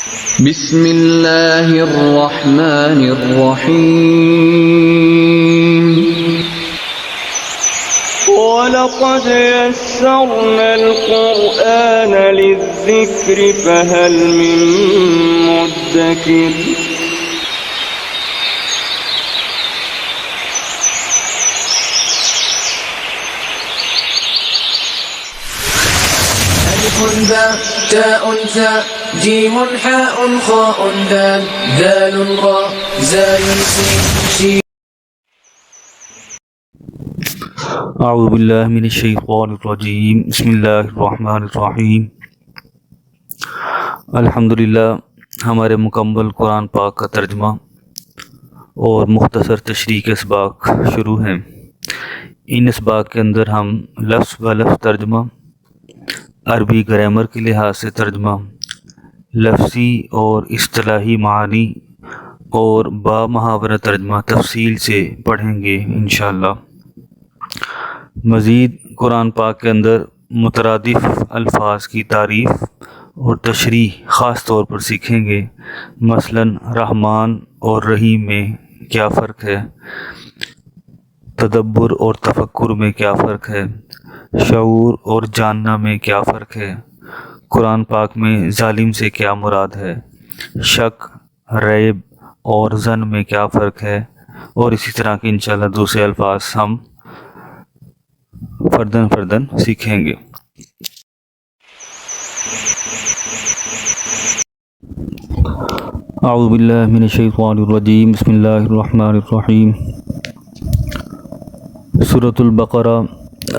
بسم اللہ الرحمن الرحیم وَلَقَدْ يَسَّرْنَا الْقُرْآنَ لِلذِّكْرِ فَهَلْ مِن مُّدَّكِرٍ ألف باء تاء ثاء جيم حاء خاء دال ذال راء زاي سين شين. اعوذ باللہ من الشیطان الرجیم بسم اللہ الرحمن الرحیم الحمدللہ. ہمارے مکمل قرآن پاک کا ترجمہ اور مختصر تشریح کے اسباق شروع ہیں. ان اسباق کے اندر ہم لفظ و لفظ ترجمہ، عربی گرامر کے لحاظ سے ترجمہ، لفظی اور اصطلاحی معانی اور با محاورہ ترجمہ تفصیل سے پڑھیں گے انشاءاللہ. مزید قرآن پاک کے اندر مترادف الفاظ کی تعریف اور تشریح خاص طور پر سیکھیں گے. مثلا رحمان اور رحیم میں کیا فرق ہے، تدبر اور تفکر میں کیا فرق ہے، شعور اور جاننا میں کیا فرق ہے، قرآن پاک میں ظالم سے کیا مراد ہے، شک، ریب اور ظن میں کیا فرق ہے، اور اسی طرح کے انشاءاللہ دوسرے الفاظ ہم فردن سیکھیں گے. اعوذ باللہ من الشیطان الرجیم بسم اللہ الرحمن الرحیم. سورۃ البقرہ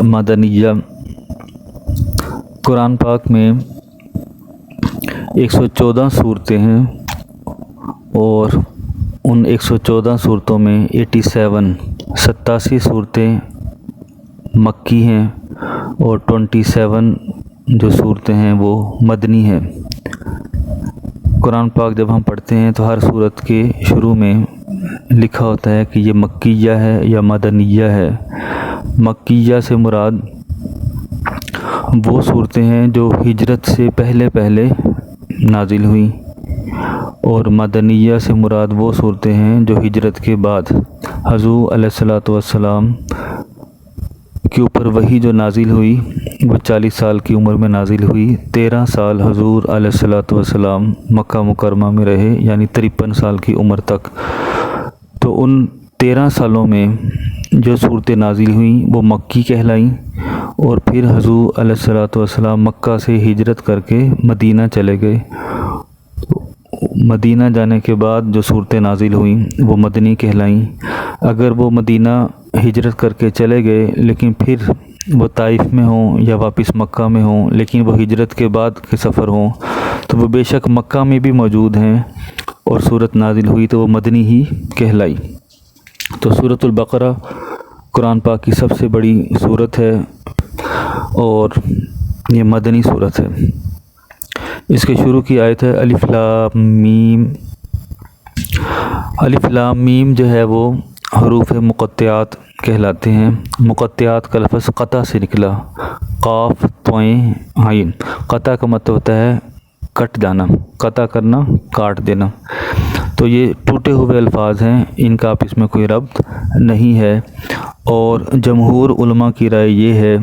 مدنیہ. قرآن پاک میں 114 صورتیں ہیں اور ان 114 صورتوں میں 87 صورتیں مکی ہیں اور 27 جو صورتیں ہیں وہ مدنی ہیں. قرآن پاک جب ہم پڑھتے ہیں تو ہر صورت کے شروع میں لکھا ہوتا ہے کہ یہ مکیہ ہے یا مدنیہ ہے. مکیہ سے مراد وہ صورتیں ہیں جو ہجرت سے پہلے نازل ہوئیں، اور مدنیہ سے مراد وہ صورتیں ہیں جو ہجرت کے بعد حضور علیہ الصلوۃ والسلام کے اوپر وحی جو نازل ہوئی وہ 40 سال کی عمر میں نازل ہوئی. 13 سال حضور علیہ الصلوۃ والسلام مکہ مکرمہ میں رہے، یعنی 53 سال کی عمر تک. تو ان 13 سالوں میں جو صورتیں نازل ہوئیں وہ مکی کہلائیں، اور پھر حضور علیہ الصلوۃ والسلام مکہ سے ہجرت کر کے مدینہ چلے گئے. مدینہ جانے کے بعد جو صورتیں نازل ہوئیں وہ مدنی کہلائیں. اگر وہ مدینہ ہجرت کر کے چلے گئے لیکن پھر وہ طائف میں ہوں یا واپس مکہ میں ہوں لیکن وہ ہجرت کے بعد کے سفر ہوں تو وہ بے شک مکہ میں بھی موجود ہیں اور صورت نازل ہوئی تو وہ مدنی ہی کہلائی. تو سورۃ البقرہ قرآن پاک کی سب سے بڑی صورت ہے اور یہ مدنی صورت ہے. اس کے شروع کی آیت ہے الف لام میم. الف لام میم جو ہے وہ حروف مقطعات کہلاتے ہیں. مقطعات کا لفظ قطع سے نکلا، قاف توئیں عین. قطع کا مطلب ہوتا ہے کٹ جانا، قطع کرنا، کاٹ دینا. تو یہ ٹوٹے ہوئے الفاظ ہیں، ان کا آپس میں کوئی ربط نہیں ہے. اور جمہور علماء کی رائے یہ ہے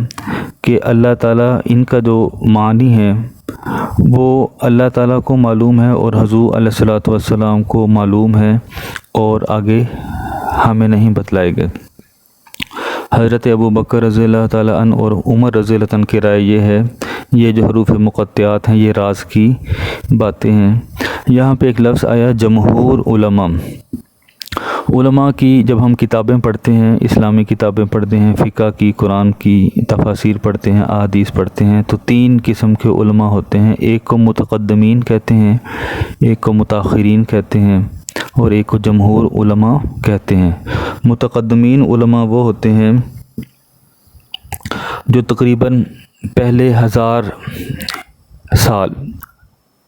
کہ اللہ تعالیٰ ان کا جو معنی ہے وہ اللہ تعالیٰ کو معلوم ہے اور حضور علیہ الصلوۃ والسلام کو معلوم ہے، اور آگے ہمیں نہیں بتلائے گئے. حضرت ابو بکر رضی اللہ تعالیٰ عنہ اور عمر رضی اللہ عنہ کی رائے یہ ہے یہ جو حروف مقطعات ہیں یہ راز کی باتیں ہیں. یہاں پہ ایک لفظ آیا جمہور علماء کی. جب ہم کتابیں پڑھتے ہیں، اسلامی کتابیں پڑھتے ہیں، فقہ کی، قرآن کی تفاسیر پڑھتے ہیں، احادیث پڑھتے ہیں، تو 3 قسم کے علماء ہوتے ہیں. ایک کو متقدمین کہتے ہیں، ایک کو متاخرین کہتے ہیں، اور ایک کو جمہور علماء کہتے ہیں. متقدمین علماء وہ ہوتے ہیں جو تقریباً پہلے 1000 سال،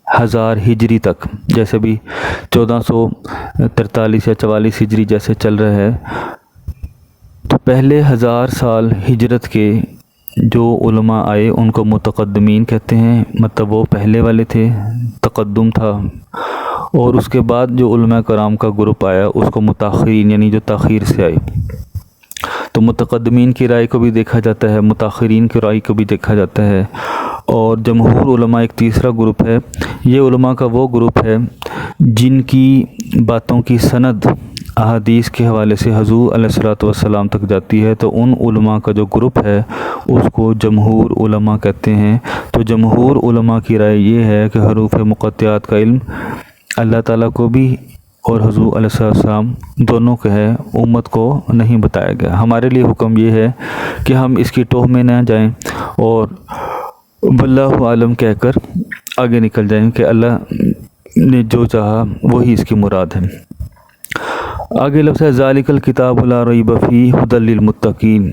1000 ہجری تک، جیسے بھی 1443 یا 44 ہجری جیسے چل رہا ہے، تو پہلے 1000 سال ہجرت کے جو علماء آئے ان کو متقدمین کہتے ہیں، مطلب وہ پہلے والے تھے، تقدم تھا، اور اس کے بعد جو علماء کرام کا گروپ آیا اس کو متاخرین یعنی جو تاخیر سے آئے۔ تو متقدمین کی رائے کو بھی دیکھا جاتا ہے، متاخرین کی رائے کو بھی دیکھا جاتا ہے، اور جمہور علماء ایک تیسرا گروپ ہے۔ یہ علماء کا وہ گروپ ہے جن کی باتوں کی سند احادیث کے حوالے سے حضور علیہ الصلوۃ والسلام تک جاتی ہے، تو ان علماء کا جو گروپ ہے اس کو جمہور علماء کہتے ہیں۔ تو جمہور علماء کی رائے یہ ہے کہ حروف مقطعات کا علم اللہ تعالیٰ کو بھی اور حضور علیہ السلام دونوں کے ہے، امت کو نہیں بتایا گیا۔ ہمارے لیے حکم یہ ہے کہ ہم اس کی ٹوہ میں نہ جائیں اور واللہ عالم کہہ کر آگے نکل جائیں کہ اللہ نے جو چاہا وہی اس کی مراد ہے۔ آگے لفظ ہے ذالک الکتاب لا ریب فیہ ھدی للمتقین۔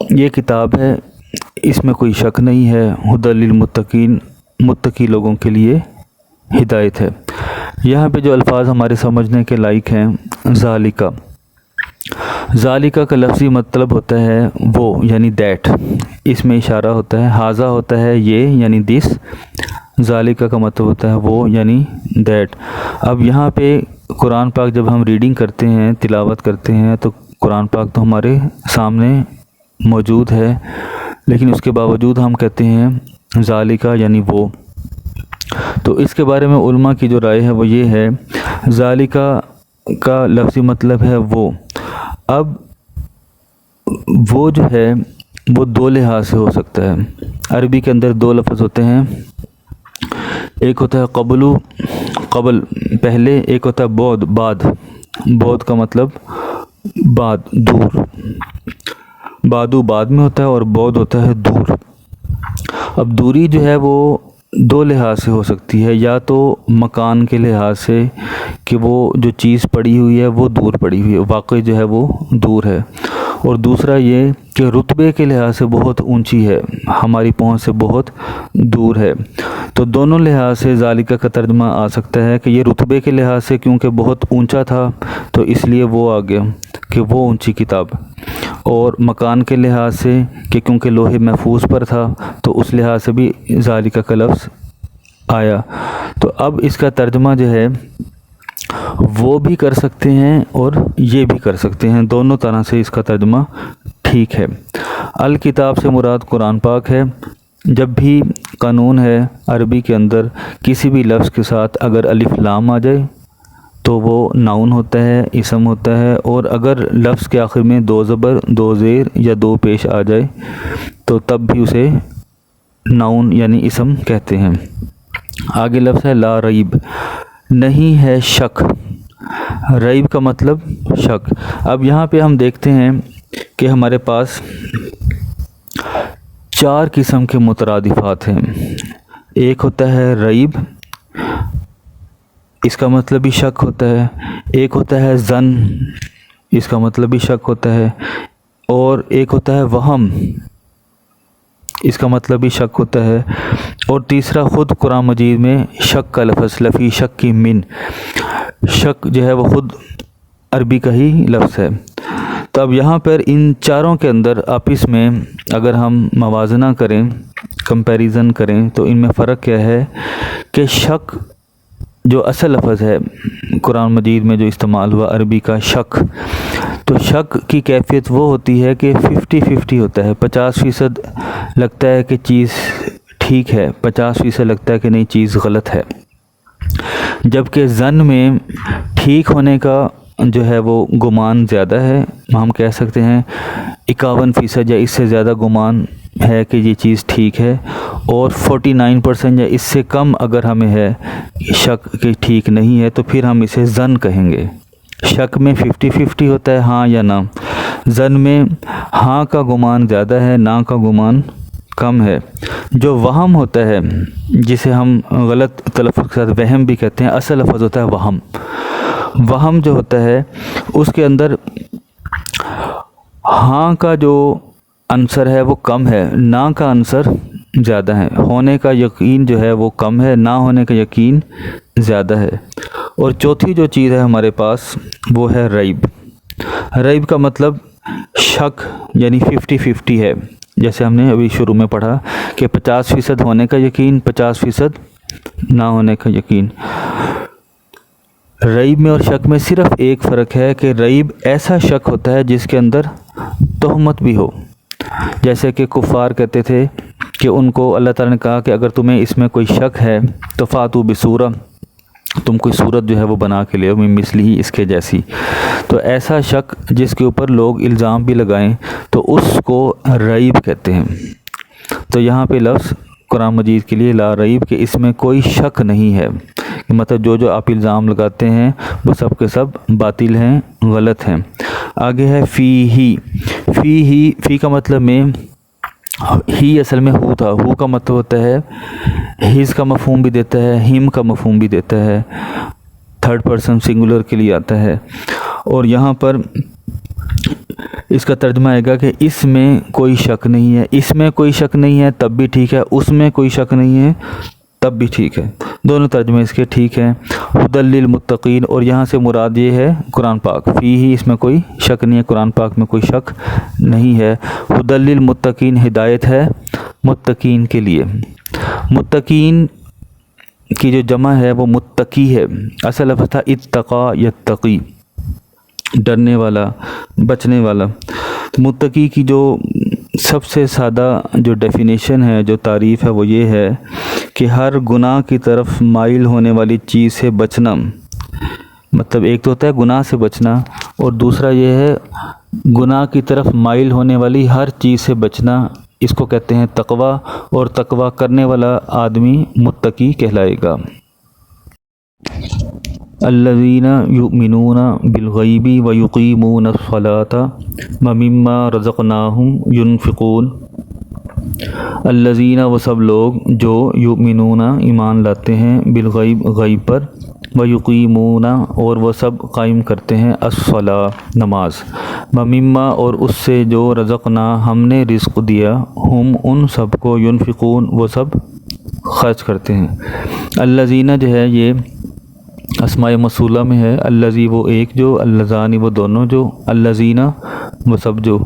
یہ کتاب ہے، اس میں کوئی شک نہیں ہے، ھدی للمتقین، متقی لوگوں کے لیے ہدایت ہے۔ یہاں پہ جو الفاظ ہمارے سمجھنے کے لائق ہیں، ذالکہ، ذالکہ کا لفظی مطلب ہوتا ہے وہ یعنی دیٹ، اس میں اشارہ ہوتا ہے۔ ھذا ہوتا ہے یہ یعنی دس، ذالکہ کا مطلب ہوتا ہے وہ یعنی دیٹ۔ اب یہاں پہ قرآن پاک جب ہم ریڈنگ کرتے ہیں، تلاوت کرتے ہیں، تو قرآن پاک تو ہمارے سامنے موجود ہے، لیکن اس کے باوجود ہم کہتے ہیں ذالکہ یعنی وہ۔ تو اس کے بارے میں علماء کی جو رائے ہے وہ یہ ہے، ذالکہ کا لفظی مطلب ہے وہ۔ اب وہ جو ہے وہ دو لحاظ سے ہو سکتا ہے۔ عربی کے اندر دو لفظ ہوتے ہیں، ایک ہوتا ہے قبلو، قبل پہلے، ایک ہوتا ہے بعد، بعد۔ بعد کا مطلب بعد، دور۔ بعدو بعد میں ہوتا ہے اور بعد ہوتا ہے دور۔ اب دوری جو ہے وہ دو لحاظ سے ہو سکتی ہے، یا تو مکان کے لحاظ سے کہ وہ جو چیز پڑی ہوئی ہے وہ دور پڑی ہوئی ہے، واقعی جو ہے وہ دور ہے، اور دوسرا یہ کہ رتبے کے لحاظ سے بہت اونچی ہے، ہماری پہنچ سے بہت دور ہے۔ تو دونوں لحاظ سے ذالکہ کا ترجمہ آ سکتا ہے کہ یہ رتبے کے لحاظ سے کیونکہ بہت اونچا تھا تو اس لیے وہ آ گیا کہ وہ اونچی کتاب، اور مکان کے لحاظ سے کہ کیونکہ لوح محفوظ پر تھا تو اس لحاظ سے بھی ذالکہ کا لفظ آیا۔ تو اب اس کا ترجمہ جو ہے وہ بھی کر سکتے ہیں اور یہ بھی کر سکتے ہیں، دونوں طرح سے اس کا ترجمہ ٹھیک ہے۔ الکتاب سے مراد قرآن پاک ہے۔ جب بھی قانون ہے عربی کے اندر، کسی بھی لفظ کے ساتھ اگر الف لام آ جائے تو وہ ناؤن ہوتا ہے، اسم ہوتا ہے، اور اگر لفظ کے آخر میں دو زبر، دو زیر یا دو پیش آ جائے تو تب بھی اسے ناؤن یعنی اسم کہتے ہیں۔ آگے لفظ ہے لا ریب، نہیں ہے شک۔ ریب کا مطلب شک۔ اب یہاں پہ ہم دیکھتے ہیں کہ ہمارے پاس چار قسم کے مترادفات ہیں۔ ایک ہوتا ہے ریب، اس کا مطلب بھی شک ہوتا ہے۔ ایک ہوتا ہے ظن، اس کا مطلب بھی شک ہوتا ہے۔ اور ایک ہوتا ہے وہم، اس کا مطلب بھی شک ہوتا ہے۔ اور تیسرا خود قرآن مجید میں شک کا لفظ، لفی شک کی من، شک جو ہے وہ خود عربی کا ہی لفظ ہے۔ تو اب یہاں پر ان چاروں کے اندر آپس میں اگر ہم موازنہ کریں، کمپیریزن کریں، تو ان میں فرق کیا ہے کہ شک جو اصل لفظ ہے قرآن مجید میں جو استعمال ہوا عربی کا شک، تو شک کی کیفیت وہ ہوتی ہے کہ 50-50 ہوتا ہے، 50% لگتا ہے کہ چیز ٹھیک ہے، 50% لگتا ہے کہ نہیں چیز غلط ہے۔ جبکہ ظن میں ٹھیک ہونے کا جو ہے وہ گمان زیادہ ہے، ہم کہہ سکتے ہیں 51% یا اس سے زیادہ گمان ہے کہ یہ چیز ٹھیک ہے، اور 49% یا اس سے کم اگر ہمیں ہے شک کہ ٹھیک نہیں ہے تو پھر ہم اسے ظن کہیں گے۔ شک میں 50-50 ہوتا ہے، ہاں یا نہ۔ ظن میں ہاں کا گمان زیادہ ہے، نہ کا گمان کم ہے۔ جو وہم ہوتا ہے جسے ہم غلط تلفظ کے ساتھ وہم بھی کہتے ہیں، اصل لفظ ہوتا ہے وہم۔ وہم جو ہوتا ہے اس کے اندر ہاں کا جو عنصر ہے وہ کم ہے، نہ کا عنصر زیادہ ہے، ہونے کا یقین جو ہے وہ کم ہے، نہ ہونے کا یقین زیادہ ہے۔ اور چوتھی جو چیز ہے ہمارے پاس وہ ہے ریب۔ ریب کا مطلب شک یعنی 50-50 ہے، جیسے ہم نے ابھی شروع میں پڑھا کہ 50% ہونے کا یقین، 50% نہ ہونے کا یقین۔ ریب میں اور شک میں صرف ایک فرق ہے کہ ریب ایسا شک ہوتا ہے جس کے اندر تہمت بھی ہو، جیسے کہ کفار کہتے تھے کہ ان کو اللہ تعالیٰ نے کہا کہ اگر تمہیں اس میں کوئی شک ہے تو فاتو بسورہ، تم کوئی صورت جو ہے وہ بنا کے لے من مثلہ، اس کے جیسی۔ تو ایسا شک جس کے اوپر لوگ الزام بھی لگائیں تو اس کو ریب کہتے ہیں۔ تو یہاں پہ لفظ قرآن مجید کے لیے لا ریب، کہ اس میں کوئی شک نہیں ہے، کہ مطلب جو آپ الزام لگاتے ہیں وہ سب کے سب باطل ہیں، غلط ہیں۔ آگے ہے فی کا مطلب میں ہی اصل میں ہو تھا، ہو کا مطلب ہوتا ہے ہز کا مفہوم بھی دیتا ہے، ہم کا مفہوم بھی دیتا ہے، تھرڈ پرسن سنگولر کے لیے آتا ہے۔ اور یہاں پر اس کا ترجمہ آئے گا کہ اس میں کوئی شک نہیں ہے، اس میں کوئی شک نہیں ہے تب بھی ٹھیک ہے، اس میں کوئی شک نہیں ہے تب بھی ٹھیک ہے، دونوں ترجمے اس کے ٹھیک ہیں۔ ھدی للمتقین، اور یہاں سے مراد یہ ہے قرآن پاک، فی ہی اس میں کوئی شک نہیں ہے، قرآن پاک میں کوئی شک نہیں ہے۔ ھدی للمتقین، ہدایت ہے متقین کے لیے۔ متقین کی جو جمع ہے وہ متقی ہے، اصل لفظ تھا اتقا یتقی، ڈرنے والا، بچنے والا۔ متقی کی جو سب سے سادہ جو ڈیفینیشن ہے، جو تعریف ہے، وہ یہ ہے کہ ہر گناہ کی طرف مائل ہونے والی چیز سے بچنا۔ مطلب ایک تو ہوتا ہے گناہ سے بچنا، اور دوسرا یہ ہے گناہ کی طرف مائل ہونے والی ہر چیز سے بچنا، اس کو کہتے ہیں تقوی، اور تقوی کرنے والا آدمی متقی کہلائے گا۔ الذین یؤمنون بالغیب ویقیمون الصلاۃ ومما رزقناہم ینفقون۔ الذین، وہ سب لوگ جو یؤمنون ایمان لاتے ہیں، بالغیب غیب پر، ویقیمون اور وہ سب قائم کرتے ہیں، الصلاۃ نماز، ومما اور اس سے جو رزقنا ہم نے رزق دیا، ہم ان سب کو، ینفقون وہ سب خرچ کرتے ہیں۔ الذین جو ہے یہ اسماء موصولہ میں ہے، الذی وہ ایک جو، اللذانی وہ دونوں جو، الذین وہ سب جو،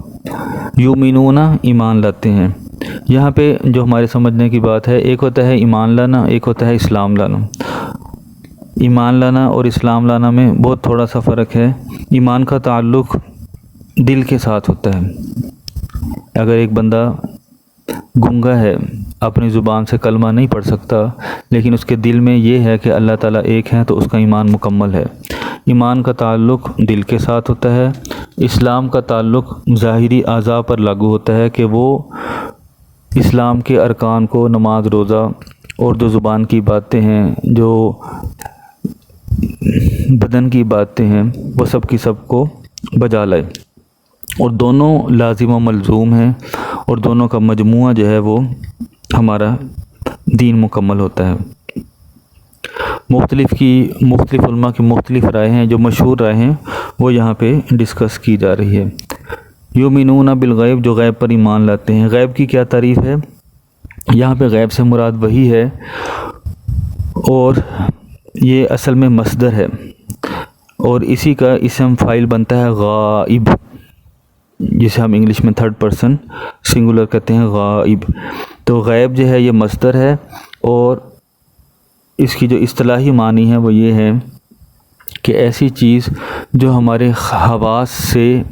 یؤمنون ایمان لاتے ہیں۔ یہاں پہ جو ہمارے سمجھنے کی بات ہے، ایک ہوتا ہے ایمان لانا، ایک ہوتا ہے اسلام لانا۔ ایمان لانا اور اسلام لانا میں بہت تھوڑا سا فرق ہے۔ ایمان کا تعلق دل کے ساتھ ہوتا ہے۔ اگر ایک بندہ گنگا ہے، اپنی زبان سے کلمہ نہیں پڑھ سکتا، لیکن اس کے دل میں یہ ہے کہ اللہ تعالیٰ ایک ہے، تو اس کا ایمان مکمل ہے۔ ایمان کا تعلق دل کے ساتھ ہوتا ہے۔ اسلام کا تعلق ظاہری اعضاء پر لاگو ہوتا ہے کہ وہ اسلام کے ارکان کو، نماز، روزہ اور جو زبان کی باتیں ہیں، جو بدن کی باتیں ہیں، وہ سب کی سب کو بجا لائے۔ اور دونوں لازم و ملزوم ہیں، اور دونوں کا مجموعہ جو ہے وہ ہمارا دین مکمل ہوتا ہے۔ مختلف علماء کی مختلف رائے ہیں، جو مشہور رائے ہیں وہ یہاں پہ ڈسکس کی جا رہی ہے۔ یؤمنون بالغیب، جو غیب پر ایمان لاتے ہیں۔ غیب کی کیا تعریف ہے؟ یہاں پہ غیب سے مراد وہی ہے، اور یہ اصل میں مصدر ہے، اور اسی کا اسم فاعل بنتا ہے غائب، جسے ہم انگلش میں تھرڈ پرسن سنگولر کہتے ہیں، غائب۔ تو غیب جو ہے یہ مصدر ہے، اور اس کی جو اصطلاحی معنی ہے وہ یہ ہے کہ ایسی چیز جو ہمارے حواس سے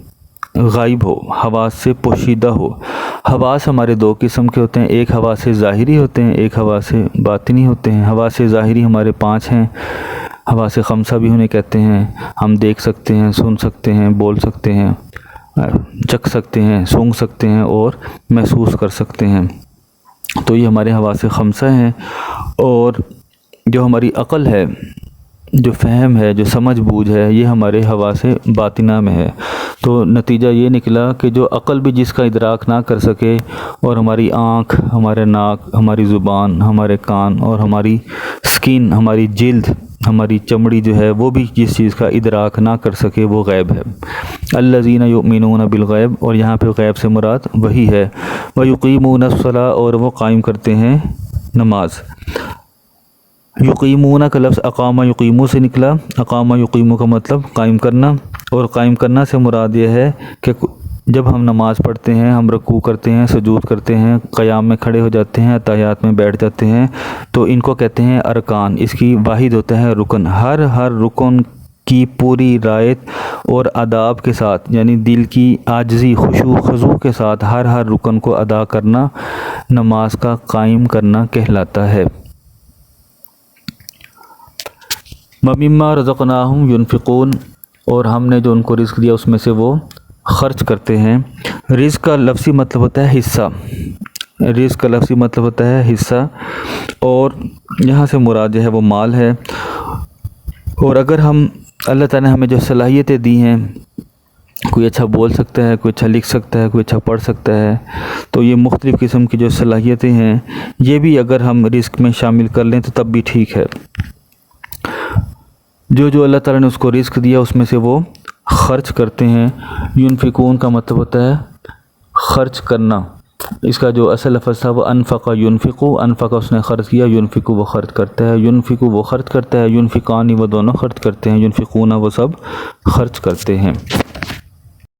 غائب ہو، حواس سے پوشیدہ ہو۔ حواس ہمارے دو قسم کے ہوتے ہیں، ایک حواس ظاہری ہوتے ہیں، ایک حواس باطنی ہوتے ہیں۔ حواس ظاہری ہمارے 5 ہیں، حواس خمسہ بھی انہیں کہتے ہیں۔ ہم دیکھ سکتے ہیں، سن سکتے ہیں، بول سکتے ہیں، چکھ سکتے ہیں، سونگھ سکتے ہیں اور محسوس کر سکتے ہیں۔ تو یہ ہمارے حواس خمسہ ہیں۔ اور جو ہماری عقل ہے، جو فہم ہے، جو سمجھ بوجھ ہے، یہ ہمارے حواس باطنہ میں ہے۔ تو نتیجہ یہ نکلا کہ جو عقل بھی جس کا ادراک نہ کر سکے، اور ہماری آنکھ، ہمارے ناک، ہماری زبان، ہمارے کان اور ہماری سکین، ہماری جلد، ہماری چمڑی جو ہے وہ بھی جس چیز کا ادراک نہ کر سکے، وہ غیب ہے۔ الذین یؤمنون بالغیب، اور یہاں پہ غیب سے مراد وہی ہے۔ ویقیمون الصلاۃ، اور وہ قائم کرتے ہیں نماز۔ یقیمون کا لفظ اقامہ یقیمو سے نکلا۔ اقامہ یقیمو کا مطلب قائم کرنا، اور قائم کرنا سے مراد یہ ہے کہ جب ہم نماز پڑھتے ہیں، ہم رکوع کرتے ہیں، سجود کرتے ہیں، قیام میں کھڑے ہو جاتے ہیں، تحیات میں بیٹھ جاتے ہیں، تو ان کو کہتے ہیں ارکان۔ اس کی واحد ہوتا ہے رکن۔ ہر رکن کی پوری رعایت اور آداب کے ساتھ، یعنی دل کی عاجزی، خشوع خضوع کے ساتھ ہر رکن کو ادا کرنا نماز کا قائم کرنا کہلاتا ہے۔ وَمِمَّا رَزَقْنَاهُمْ يُنْفِقُونَ، اور ہم نے جو ان کو رزق دیا اس میں سے وہ خرچ کرتے ہیں۔ رزق کا لفظی مطلب ہوتا ہے حصہ، رزق کا لفظی مطلب ہوتا ہے حصہ، اور یہاں سے مراد جو ہے وہ مال ہے۔ اور اگر ہم اللہ تعالیٰ نے ہمیں جو صلاحیتیں دی ہیں، کوئی اچھا بول سکتا ہے، کوئی اچھا لکھ سکتا ہے، کوئی اچھا پڑھ سکتا ہے، تو یہ مختلف قسم کی جو صلاحیتیں ہیں یہ بھی اگر ہم رزق میں شامل کر لیں تو تب بھی ٹھیک ہے۔ جو اللہ تعالیٰ نے اس کو رزق دیا اس میں سے وہ خرچ کرتے ہیں۔ ينفقون کا مطلب ہوتا ہے خرچ کرنا۔ اس کا جو اصل لفظ تھا وہ انفق ينفق، انفق اس نے خرچ کیا، ينفق وہ خرچ کرتا ہے، ينفق وہ خرچ کرتا ہے، ينفقان وہ دونوں خرچ کرتے ہیں، ينفقون وہ سب خرچ کرتے ہیں۔